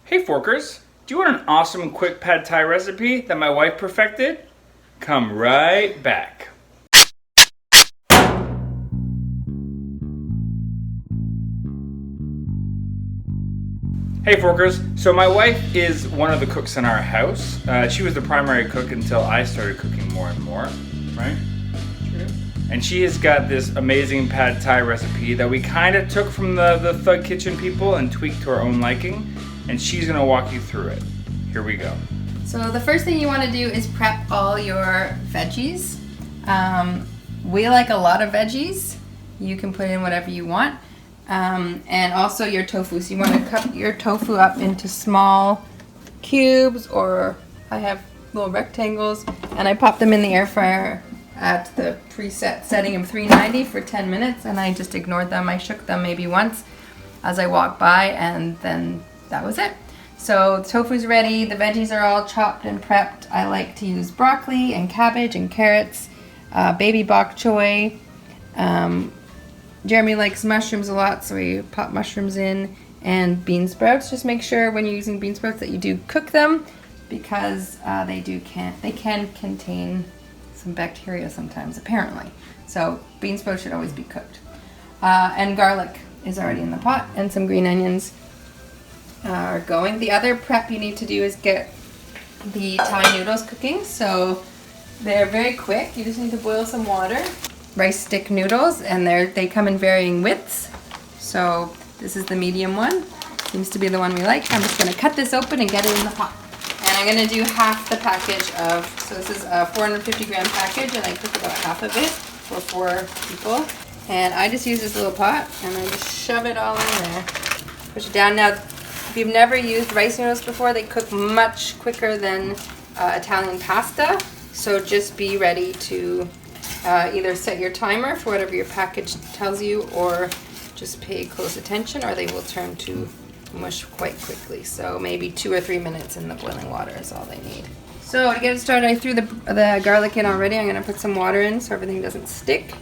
Hey Forkers, do you want an awesome quick pad thai recipe that my wife perfected? Come right back. Hey Forkers, so my wife is one of the cooks in our house. She was the primary cook until I started cooking more and more, right? True. And she has got this amazing pad thai recipe that we kind of took from the Thug Kitchen people and tweaked to our own liking. And she's gonna walk you through it. Here we go. So the first thing you want to do is prep all your veggies. We like a lot of veggies. You can put in whatever you want. And also your tofu. So you want to cut your tofu up into small cubes, or I have little rectangles, and I pop them in the air fryer at the preset setting of 390 for 10 minutes, and I just ignored them. I shook them maybe once as I walked by, and then that was it. So the tofu's ready, the veggies are all chopped and prepped. I like to use broccoli and cabbage and carrots, baby bok choy. Jeremy likes mushrooms a lot, so we pop mushrooms in, and bean sprouts. Just make sure when you're using bean sprouts that you do cook them, because they can contain some bacteria sometimes, apparently. So bean sprouts should always be cooked. And garlic is already in the pot, and some green onions are going. The other prep you need to do is get the Thai noodles cooking. So they're very quick. You just need to boil some water. Rice stick noodles, and they come in varying widths. So this is the medium one. Seems to be the one we like. I'm just going to cut this open and get it in the pot. And I'm going to do half the package of, so this is a 450 gram package, and I cook about half of it for 4 people. And I just use this little pot, and I just shove it all in there. Push it down. Now, if you've never used rice noodles before, they cook much quicker than Italian pasta. So just be ready to either set your timer for whatever your package tells you, or just pay close attention, or they will turn to mush quite quickly. So maybe 2 or 3 minutes in the boiling water is all they need. So to get it started, I threw the garlic in already. I'm going to put some water in so everything doesn't stick.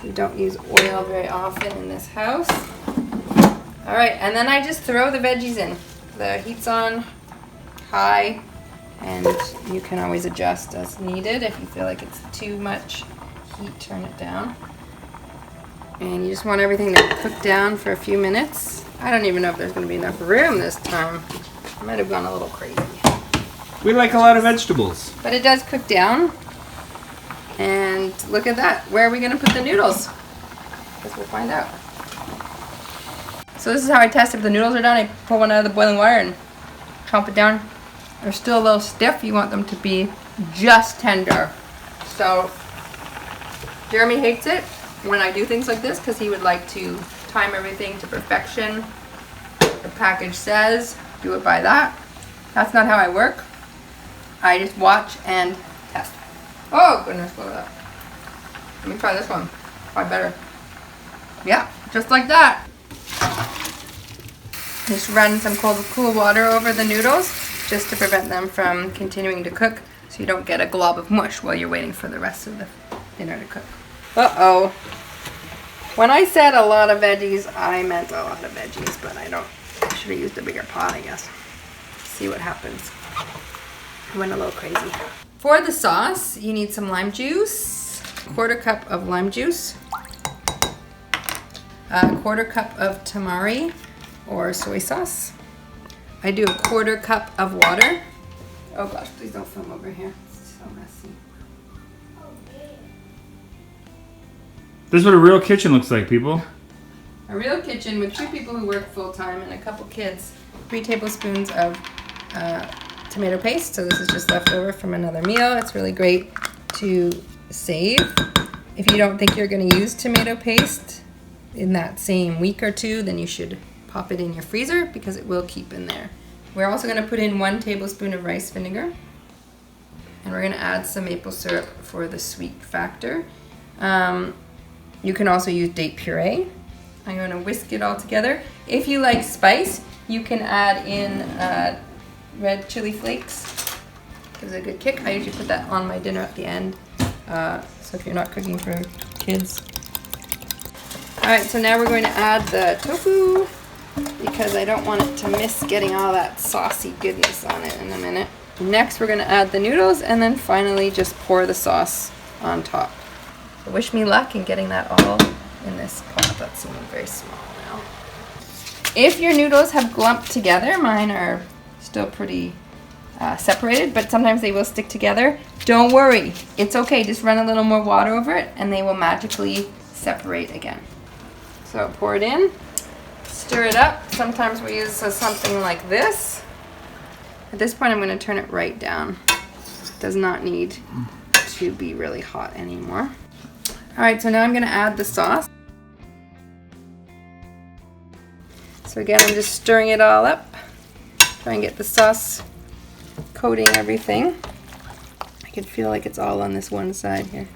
We don't use oil very often in this house. All right, and then I just throw the veggies in. The heat's on high, and you can always adjust as needed. If you feel like it's too much heat, turn it down. And you just want everything to cook down for a few minutes. I don't even know if there's going to be enough room this time. I might have gone a little crazy. We like a lot of vegetables. But it does cook down. And look at that. Where are we going to put the noodles? Guess we'll find out. So this is how I test if the noodles are done. I pull one out of the boiling water and chomp it down. They're still a little stiff. You want them to be just tender. So Jeremy hates it when I do things like this, because he would like to time everything to perfection. The package says do it by that. That's not how I work. I just watch and test. Oh goodness, look at that. Let me try this one. Probably better. Yeah, just like that. Just run some cool water over the noodles just to prevent them from continuing to cook, so you don't get a glob of mush while you're waiting for the rest of the dinner to cook. Uh-oh. When I said a lot of veggies, I meant a lot of veggies, but I should have used a bigger pot, I guess. See what happens. I went a little crazy. For the sauce, you need some lime juice, 1/4 cup of lime juice, a 1/4 cup of tamari or soy sauce. I do a 1/4 cup of water. Oh gosh, please don't film over here. It's so messy. This is what a real kitchen looks like, people. A real kitchen with 2 people who work full-time and a couple kids. 3 tablespoons of tomato paste. So this is just left over from another meal. It's really great to save. If you don't think you're going to use tomato paste in that same week or 2, then you should pop it in your freezer, because it will keep in there. We're also going to put in 1 tablespoon of rice vinegar, and we're going to add some maple syrup for the sweet factor. You can also use date puree. I'm going to whisk it all together. If you like spice, you can add in red chili flakes. Gives it a good kick. I usually put that on my dinner at the end. So if you're not cooking for kids. Alright, so now we're going to add the tofu. because I don't want it to miss getting all that saucy goodness on it in a minute. Next, we're gonna add the noodles and then finally just pour the sauce on top. So wish me luck in getting that all in this pot. That's seeming very small now. If your noodles have glumped together, mine are still pretty separated, but sometimes they will stick together. Don't worry, it's okay. Just run a little more water over it and they will magically separate again. So pour it in, stir it up. Sometimes we use something like this. At this point, I'm going to turn it right down. It does not need to be really hot anymore. All right, so now I'm going to add the sauce. So again, I'm just stirring it all up. Try and get the sauce coating everything. I can feel like it's all on this one side here.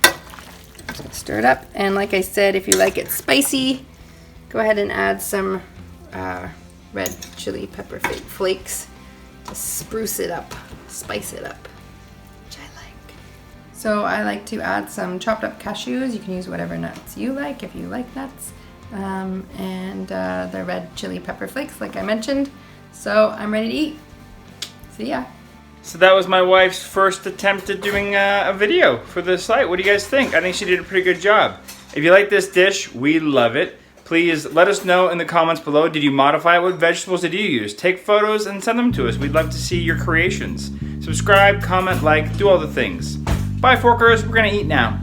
So stir it up. And like I said, if you like it spicy, go ahead and add some red chili pepper flakes to spruce it up, spice it up, which I like. So I like to add some chopped up cashews. You can use whatever nuts you like if you like nuts. And the red chili pepper flakes like I mentioned. So I'm ready to eat. See ya. So that was my wife's first attempt at doing a video for the site. What do you guys think? I think she did a pretty good job. If you like this dish, we love it. Please let us know in the comments below. Did you modify it? What vegetables did you use? Take photos and send them to us. We'd love to see your creations. Subscribe, comment, like, do all the things. Bye, Forkers. We're gonna eat now.